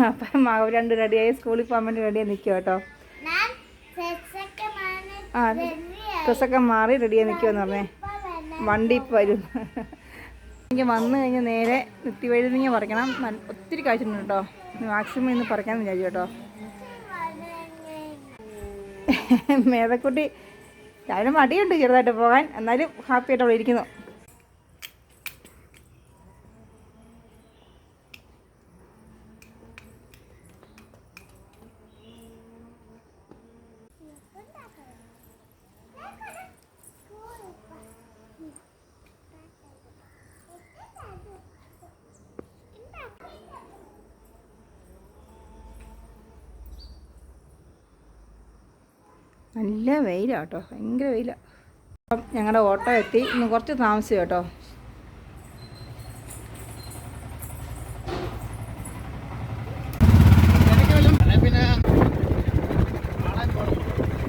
അപ്പം അവർ രണ്ട് റെഡിയായി സ്കൂളിൽ പോകാൻ വേണ്ടി റെഡിയായി നിൽക്കുക കേട്ടോ. ആ ഡ്രസ്സൊക്കെ മാറി റെഡിയായി നിൽക്കുമെന്ന് പറഞ്ഞേ. വണ്ടി ഇപ്പം വരും. എനിക്ക് വന്നു കഴിഞ്ഞാൽ നേരെ നിത്യവഴുതിങ്ങ പറിക്കണം. ഒത്തിരി കാഴ്ചയുണ്ട് കേട്ടോ. മാക്സിമം ഇന്ന് പറിക്കാമെന്ന് വിചാരിച്ചു കേട്ടോ. മേതക്കുട്ടി അതിന് മടിയുണ്ട് ചെറുതായിട്ട് പോകാൻ, എന്നാലും ഹാപ്പിയായിട്ട് അവിടെ ഇരിക്കുന്നു. നല്ല വെയിലാണ് കേട്ടോ, ഭയങ്കര വെയിലാണ്. അപ്പം ഞങ്ങളുടെ ഓട്ടോ എത്തി. ഇന്ന് കുറച്ച് താമസിച്ചു കേട്ടോ.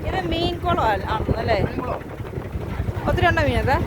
ഇത് മീൻ കുളം ആണെന്നല്ലേ? ഒത്തിരി ഉണ്ടോ മീനൊക്കെ?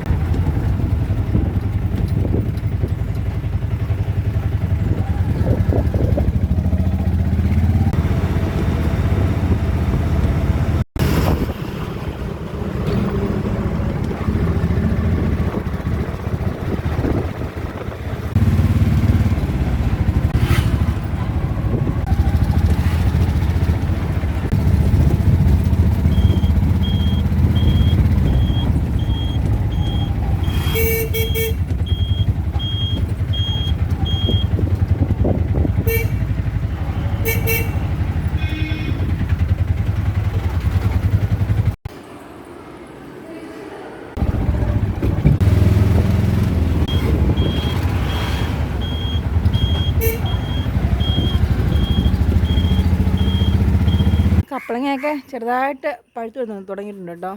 കപ്പളങ്ങയൊക്കെ ചെറുതായിട്ട് പഴുത്ത് വരുന്നു തുടങ്ങിയിട്ടുണ്ട് കേട്ടോ.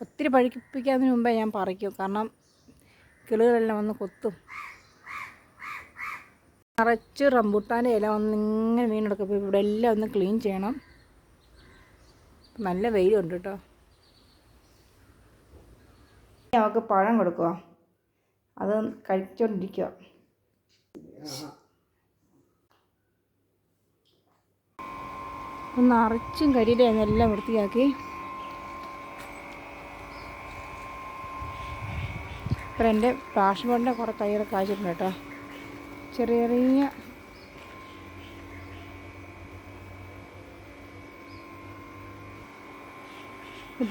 ഒത്തിരി പഴുപ്പിക്കാതിന് മുമ്പേ ഞാൻ പറിക്കും, കാരണം കിളുകളെല്ലാം വന്ന് കൊത്തും. നിറച്ച് റംബൂട്ടാൻ്റെ ഇല വന്ന് ഇങ്ങനെ വീണെടുക്കും. ഇപ്പോൾ ഇവിടെ എല്ലാം ഒന്ന് ക്ലീൻ ചെയ്യണം. നല്ല വെയിലുണ്ട് കേട്ടോ. അവൾക്ക് പഴം കൊടുക്കുക, അത് കഴിച്ചുകൊണ്ടിരിക്കുക. ഒന്ന് അറച്ചും കരിയിലെ എല്ലാം വൃത്തിയാക്കി. ഇപ്പം എൻ്റെ പാഷൻ ബോർഡിൻ്റെ കുറേ തൈകളൊക്കെ കായ്ച്ചിട്ടുണ്ട് കേട്ടോ. ചെറിയ ചെറിയ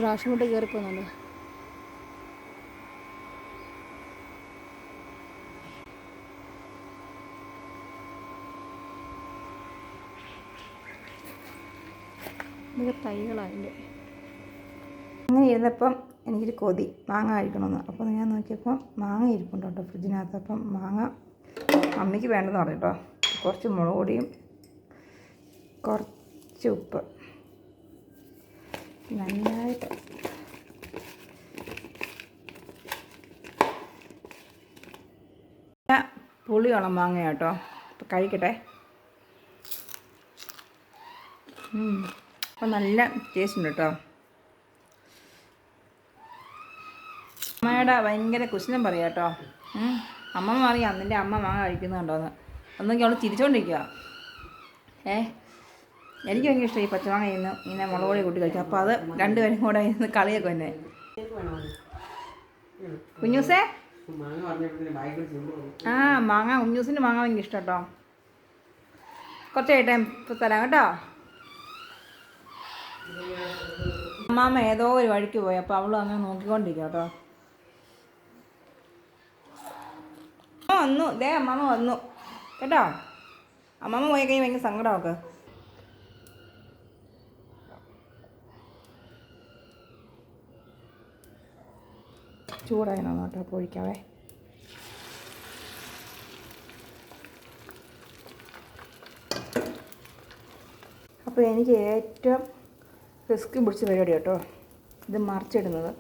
പാഷൻ ബോർഡ് കയറിപ്പോകുന്നുണ്ട്. ഇതൊക്കെ തൈകളാണ്. അങ്ങനെ ഇരുന്നപ്പം എനിക്കൊരു കൊതി മാങ്ങ കഴിക്കണമെന്ന്. അപ്പോൾ ഞാൻ നോക്കിയപ്പോൾ മാങ്ങ ഇരിപ്പുണ്ട് കേട്ടോ ഫ്രിഡ്ജിനകത്ത്. അപ്പം മാങ്ങ അമ്മയ്ക്ക് വേണ്ടെന്ന് പറഞ്ഞു കേട്ടോ. കുറച്ച് മുളക് പൊടിയും കുറച്ച് ഉപ്പ് നന്നായിട്ട് പുളിയുള്ള മാങ്ങ കേട്ടോ. അപ്പോൾ കഴിക്കട്ടെ. അപ്പം നല്ല ടേസ്റ്റ് ഉണ്ട് കേട്ടോ. അമ്മയുടെ ഭയങ്കര കുശലം പറയാം കേട്ടോ. അമ്മ അറിയാം നിൻ്റെ അമ്മ മാങ്ങ കഴിക്കുന്നുണ്ടോയെന്ന്. ഒന്നെങ്കിൽ അവൾ ചിരിച്ചുകൊണ്ടിരിക്കുക. എനിക്ക് ഭയങ്കര ഇഷ്ടമായി പച്ചമാങ്ങ ഇന്ന് ഇങ്ങനെ മുളക് പൊടി കൂട്ടി കഴിച്ചു. അപ്പോൾ അത് രണ്ടുപേരും കൂടെ ഇന്ന് കളിയൊക്കെ തന്നെ. കുഞ്ഞൂസേ മാങ്ങ കുഞ്ഞൂസിൻ്റെ മാങ്ങ ഭയങ്കര ഇഷ്ടം കേട്ടോ. കുറച്ച് കഴിയട്ടെ ഇപ്പോൾ തരാം കേട്ടോ. അമ്മാമ്മ ഏതോ ഒരു വഴിക്ക് പോയി. അപ്പോൾ അവളും അങ്ങനെ നോക്കിക്കൊണ്ടിരിക്കുക കേട്ടോ. വന്നു അമ്മാമ്മ വന്നു കേട്ടോ. അമ്മാമ്മ പോയി കഴിഞ്ഞാൽ ഭയങ്കര സങ്കടമൊക്കെ. ചൂടായണോ കേട്ടോ പൊഴിക്കാവേ. അപ്പോൾ എനിക്ക് ഏറ്റവും റിസ്ക് പിടിച്ച പരിപാടി കേട്ടോ ഇത് മറിച്ചിടുന്നത്.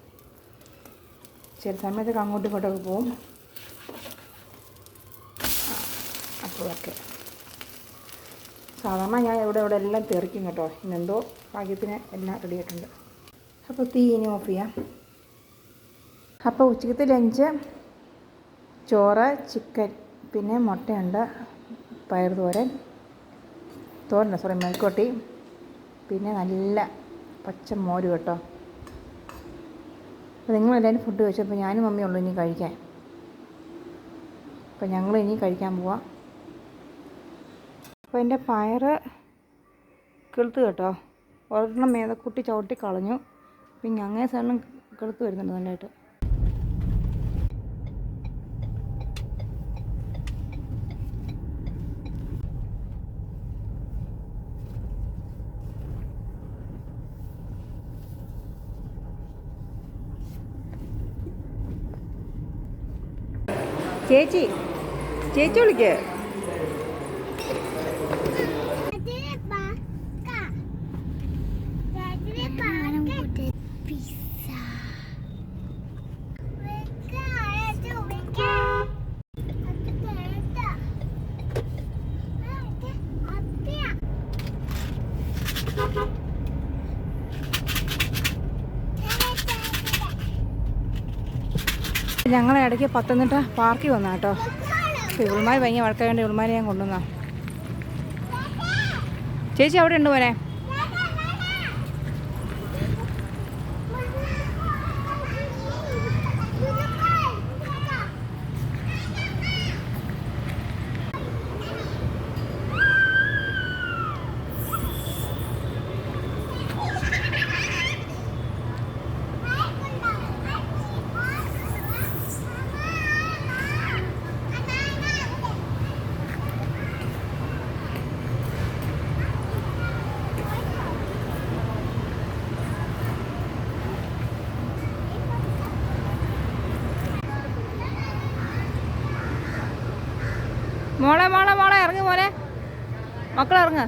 ചില സമയത്തൊക്കെ അങ്ങോട്ടും ഇങ്ങോട്ടൊക്കെ പോവും. അപ്പോഴൊക്കെ സാധാരണ ഞാൻ ഇവിടെ എല്ലാം തെറിക്കും കേട്ടോ. ഇന്നെന്തോ ഭാഗ്യത്തിന് എല്ലാം റെഡി ആയിട്ടുണ്ട്. അപ്പോൾ തീ ഇനി ഓഫ് ചെയ്യാം. അപ്പോൾ ഉച്ചക്കത്തെ ലഞ്ച് ചോറ്, ചിക്കൻ, പിന്നെ മുട്ടയുണ്ട്, പയർ തോരൻ സോറി മെഴുക്കുവരട്ടി, പിന്നെ നല്ല പച്ച മോര് കേട്ടോ. അപ്പോൾ നിങ്ങളെല്ലാവരും ഫുഡ് കഴിച്ചപ്പോൾ ഞാനും മമ്മിയും ഉള്ളൂ ഇനി കഴിക്കാൻ. അപ്പോൾ ഞങ്ങൾ ഇനി കഴിക്കാൻ പോവാം. അപ്പോൾ എൻ്റെ പയർ കിളുത്ത് കേട്ടോ, ഒരെണ്ണം മേതക്കുട്ടി ചവിട്ടി കളഞ്ഞു. പിന്നെ അങ്ങേ സൈഡിലും കിളുത്ത് വരുന്നുണ്ട് നല്ലതായിട്ട്. ചേച്ചി വിളിക്ക്. ഞങ്ങളെ ഇടയ്ക്ക് പത്തനംതിട്ട പാർക്കിൽ വന്നാ കേട്ടോ. അപ്പോൾ ഇവളുമാർ ഭയങ്കര വഴക്കായതുകൊണ്ട് ഇവളുമാരെ ഞാൻ കൊണ്ടുവന്നാ. ചേച്ചി അവിടെ ഉണ്ട് മോനെ. മോളെ ഇറങ്ങ് മോനെ, മക്കളിറങ്ങ്.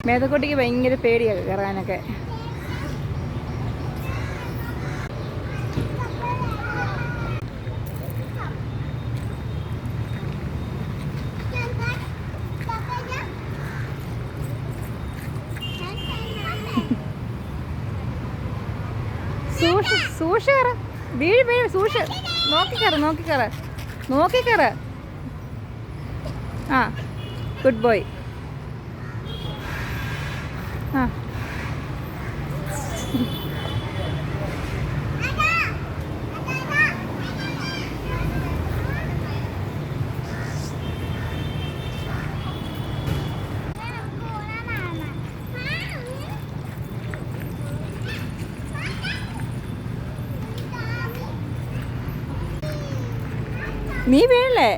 മേതക്കുട്ടിക്ക് ഭയങ്കര പേടിയാണ് കയറാനൊക്കെ. സൂക്ഷ കയറ, വീഴ് സൂക്ഷ, നോക്കിക്കയറ്. ആ ഗുഡ് ബോയ്. ആ നീ വീഴല്ലേ.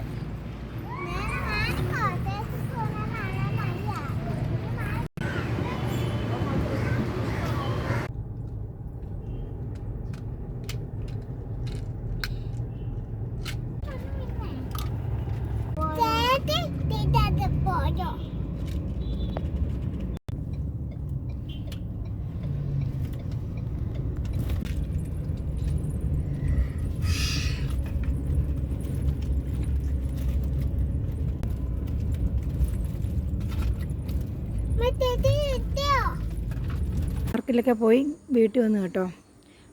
പാർക്കിലൊക്കെ പോയി വീട്ടിൽ വന്നു കേട്ടോ.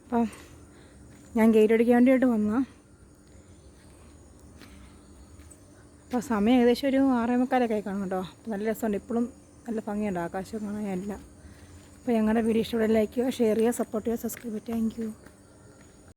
അപ്പം ഞാൻ ഗേറ്റ് അടിക്കാൻ വേണ്ടിയിട്ട് വന്നു. അപ്പോൾ സമയം ഏകദേശം ഒരു 6:45 കാണും കേട്ടോ. അപ്പോൾ നല്ല രസമുണ്ട്, ഇപ്പോഴും നല്ല ഭംഗിയുണ്ട് ആകാശം കാണാൻ എല്ലാം. അപ്പോൾ ഞങ്ങളുടെ വീഡിയോ ഇഷ്ടമുള്ള ലൈക്ക് ചെയ്യുക, ഷെയർ ചെയ്യുക, സപ്പോർട്ട് ചെയ്യുക, സബ്സ്ക്രൈബ് ചെയ്യുക. Thank you.